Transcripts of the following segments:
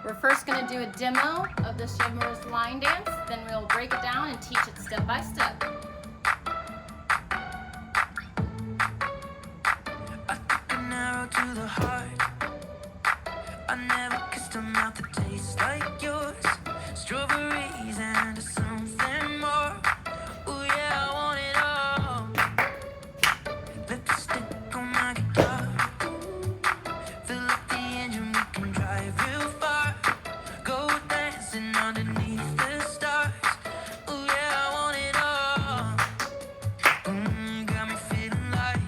We're first going to do a demo of the Shivers line dance, then we'll break it down and teach it step by step. I took an arrow to the heart. I never kissed a mouth that tastes like yours. Strawberries and something more. Oh yeah, I want it all. Lipstick on my guitar. Fill up the engine, we can drive real far. Go dancing underneath the stars. Oh yeah, I want it all. Got me feeling like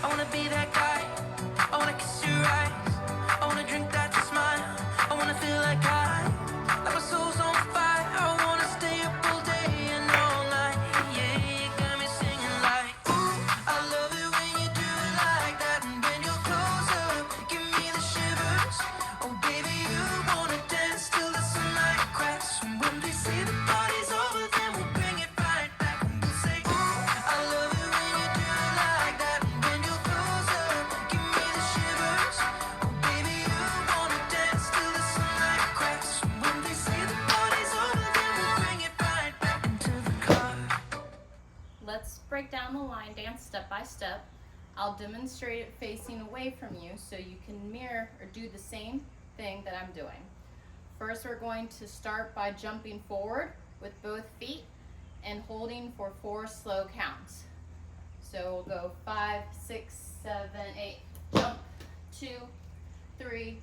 I wanna be that guy. I wanna kiss your eyes. I wanna drink that smile. I wanna feel like my soul's on fire. I wanna stay up all day and all night. Yeah, you got me singing like, ooh, I love it when you do it like that. And when you're close up, give me the shivers. Oh baby, you wanna dance till the sunlight cracks. And when they say the party's over, then we'll bring it right back. And we'll say, ooh, I love it when you do it like that. And when you're close up, give me the shivers. Oh baby, you wanna dance till the sunlight cracks. And when they say the party's over, then we'll bring it right back into the car. Let's break down the line dance step by step. I'll demonstrate it facing away from you so you can mirror or do the same thing that I'm doing. First, we're going to start by jumping forward with both feet and holding for 4 slow counts. So we'll go 5, 6, 7, 8, jump, 2, 3,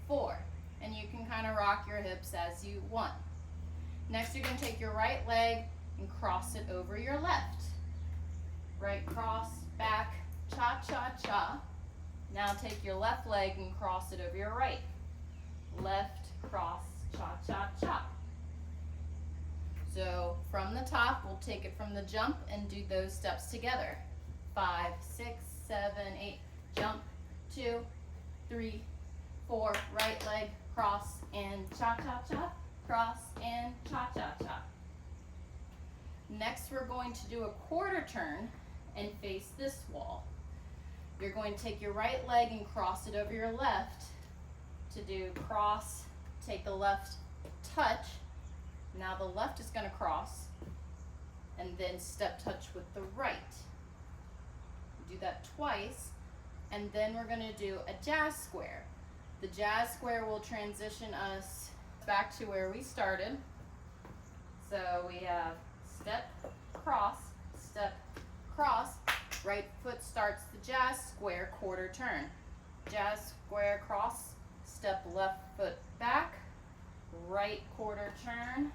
4. And you can kind of rock your hips as you want. Next, you're going to take your right leg and cross it over your left. Right cross, back, cha, cha, cha. Now take your left leg and cross it over your right. Left, cross, cha, cha, cha. So from the top, we'll take it from the jump and do those steps together. 5, 6, 7, 8, jump, 2, 3, 4, right leg, cross, and cha, cha, cha, cross, and cha, cha, cha. Next, we're going to do a quarter turn and face this wall. You're going to take your right leg and cross it over your left to do cross, take the left touch. Now the left is going to cross and then step touch with the right. Do that twice, and then we're going to do a jazz square. The jazz square will transition us back to where we started. So we have step, cross, right foot starts the jazz square quarter turn. Jazz square cross, step left foot back, right quarter turn,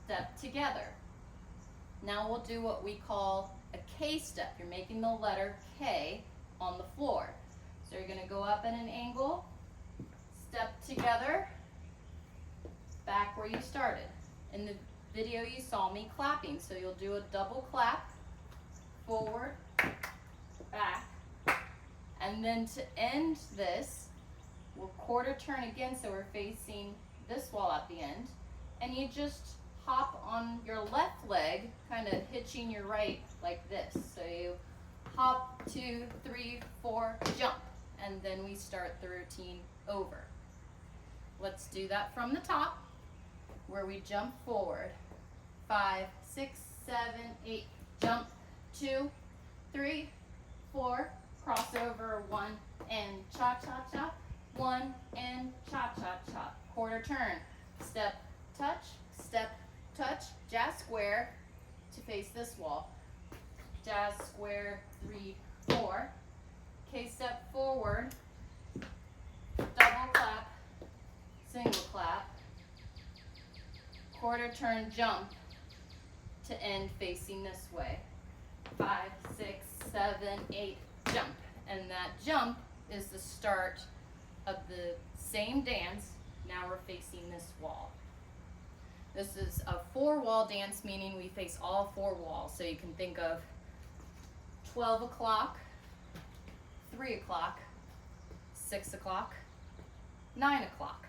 step together. Now we'll do what we call a K step. You're making the letter K on the floor. So you're going to go up at an angle, step together, back where you started. In the video you saw me clapping, so you'll do a double clap, forward, back, and then to end this, we'll quarter turn again so we're facing this wall at the end, and you just hop on your left leg, kind of hitching your right like this. So you hop, 2, 3, 4, jump, and then we start the routine over. Let's do that from the top, where we jump forward. 5, 6, 7, 8, jump, 2, 3, 4, crossover, 1, and cha-cha-cha, 1, and cha-cha-cha. Quarter turn, step, touch, jazz square to face this wall. Jazz square, 3, 4. K step forward, double clap, single clap, quarter turn jump to end facing this way. 5, 6, 7, 8, jump. And that jump is the start of the same dance. Now we're facing this wall. This is a 4-wall dance, meaning we face all 4 walls. So you can think of 12 o'clock, 3 o'clock, 6 o'clock, 9 o'clock.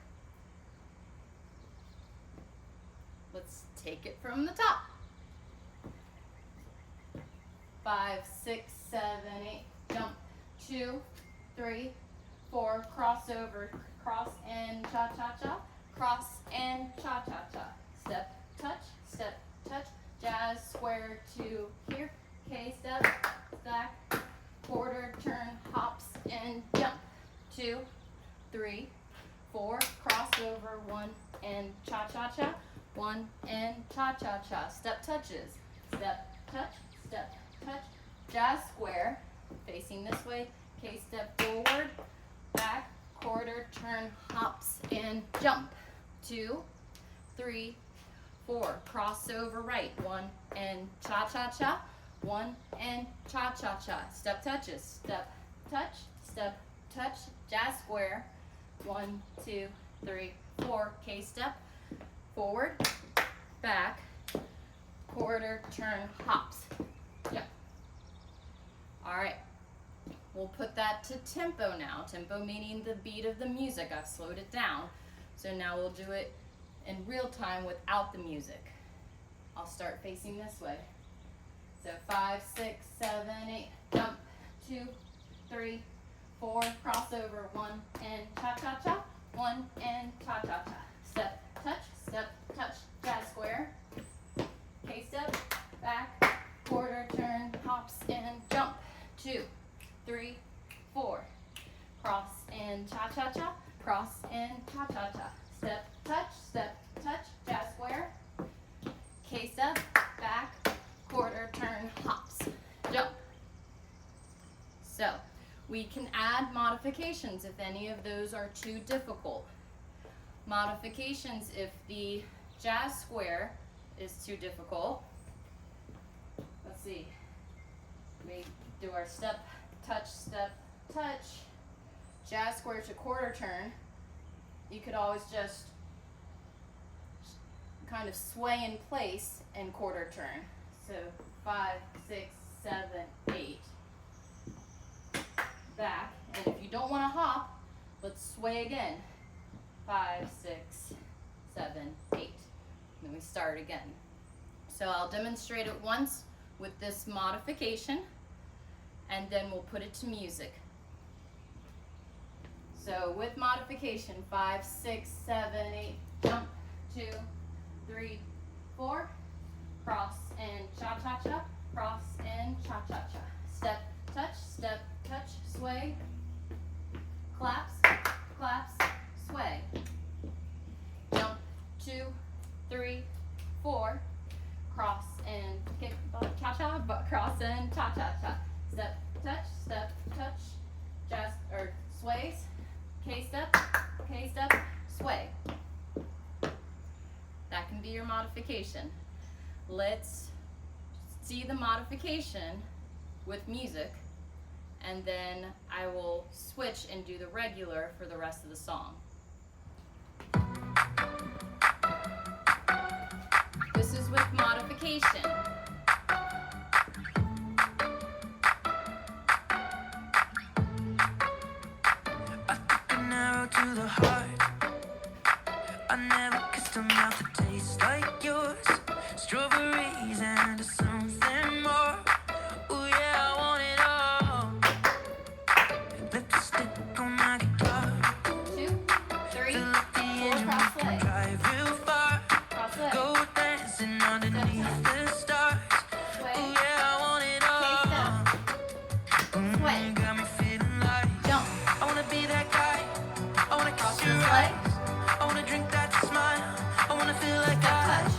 Let's take it from the top. 5, 6, 7, 8, jump, 2, 3, 4, crossover, cross and cha-cha-cha, cross and cha-cha-cha. Step, touch, jazz, square to here, K-step, stack, quarter, turn, hops, and jump. 2, 3, 4, crossover, 1 and cha-cha-cha, 1 and cha-cha-cha. Step touches, step, touch, jazz square, facing this way, K-step forward, back, quarter, turn, hops, and jump. 2, 3, 4, crossover right, 1 and cha-cha-cha, 1 and cha-cha-cha. Step touches, step, touch, jazz square, 1, 2, 3, 4, K-step, forward, back, quarter, turn, hops, jump. All right, we'll put that to tempo now. Tempo meaning the beat of the music. I've slowed it down. So now we'll do it in real time without the music. I'll start facing this way. So 5, 6, 7, 8, jump, 2, 3, 4, crossover, 1 and cha-cha-cha, 1 and cha-cha-cha. Step, touch, jazz square, K-step, back, quarter, turn, hops, and jump. 2, 3, 4, cross and cha-cha-cha, cross and cha-cha-cha. Step, touch, jazz square, K-step, back, quarter, turn, hops, jump. So, we can add modifications if any of those are too difficult. Modifications if the jazz square is too difficult. Let's see. We do our step, touch, jazz square to quarter turn. You could always just kind of sway in place and quarter turn. So 5, 6, 7, 8. Back, and if you don't want to hop, let's sway again. 5, 6, 7, 8. Then we start again. So I'll demonstrate it once with this modification, and then we'll put it to music. So with modification, 5, 6, 7, 8, jump, 2, 3, 4, cross and cha-cha-cha, cross and cha-cha-cha. Step, touch, sway, claps, sway. Jump, 2, 3, 4, cross and kick, cha-cha, cross and cha-cha-cha. Step, touch, jazz, or sways, K-step, sway. That can be your modification. Let's see the modification with music, and then I will switch and do the regular for the rest of the song. This is with modification. I took an arrow to the heart. I never kissed a mouth that tastes like yours. Strawberries and something more. Ooh yeah, I want it all. Lipstick on my guitar. 2, 3, Fill up the 4, engine, cross we can leg. drive real far. Cross leg. Go dancing underneath the stars. Sway. Ooh yeah, I want it all. Sway. Got me feeling like Jump. I wanna be that guy. I wanna Cross kiss your this eyes. leg. I wanna drink that smile. I wanna feel like Touch.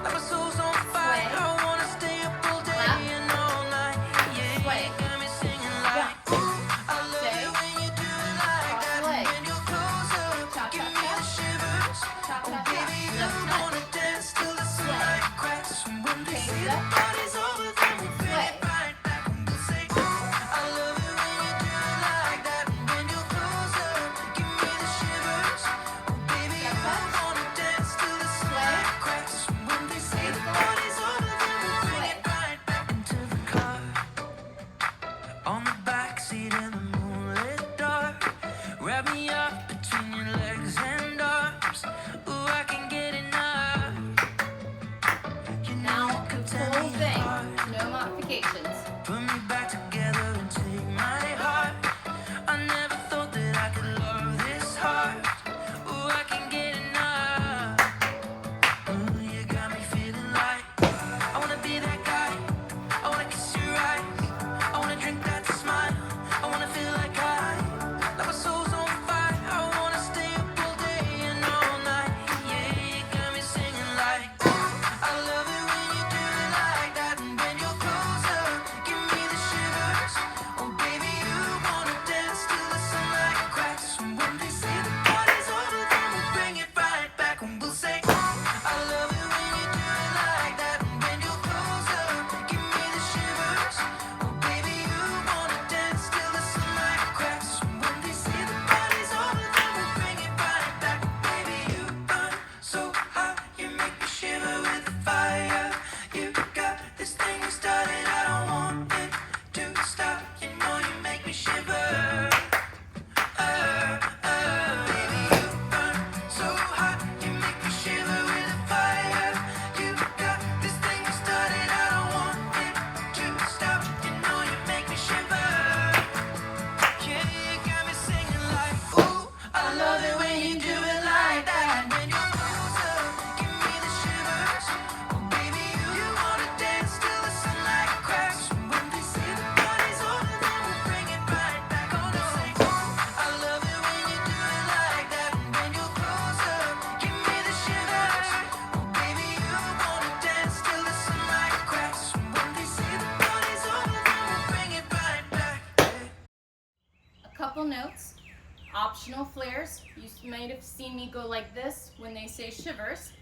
like my soul's on fire. Sway. I wanna stay up all day Clap. and all night. Yeah, Sway. got me singing like, Jump. ooh, I love Stay. it when you do it like Cross that. leg. When you're closer, give me the shivers. Cha-cha-cha. Oh baby, I Step touch. wanna dance till the sunlight cracks. When they say the Step. party's over, then we feel Sway. it right back. And we'll say, ooh, I love it when you do it like that. When you're closer, give me the shivers. Oh baby, Step I touch. wanna dance till the sunlight cracks. When they say the party's over, then we bring it right back into the car. On the backseat in the moonlit dark. Wrap me up between your legs and arms. Ooh, I can get enough. You know Now, you can the tell whole me thing. apart. No modifications. Put me back together and take my heart. I never thought that I could Optional flares. You might have seen me go like this when they say Shivers.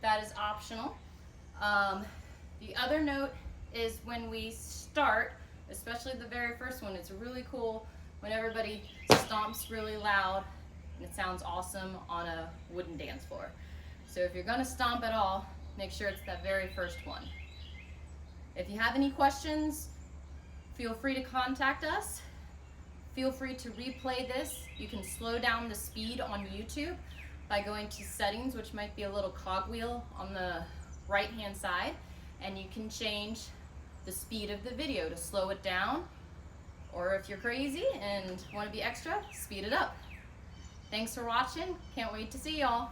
That is optional. The other note is when we start, especially the very first one, it's really cool when everybody stomps really loud and it sounds awesome on a wooden dance floor. So if you're gonna stomp at all, make sure it's that very first one. If you have any questions, feel free to contact us. Feel free to replay this. You can slow down the speed on YouTube by going to settings, which might be a little cogwheel on the right hand side, and you can change the speed of the video to slow it down, or if you're crazy and want to be extra, speed it up. Thanks for watching. Can't wait to see y'all.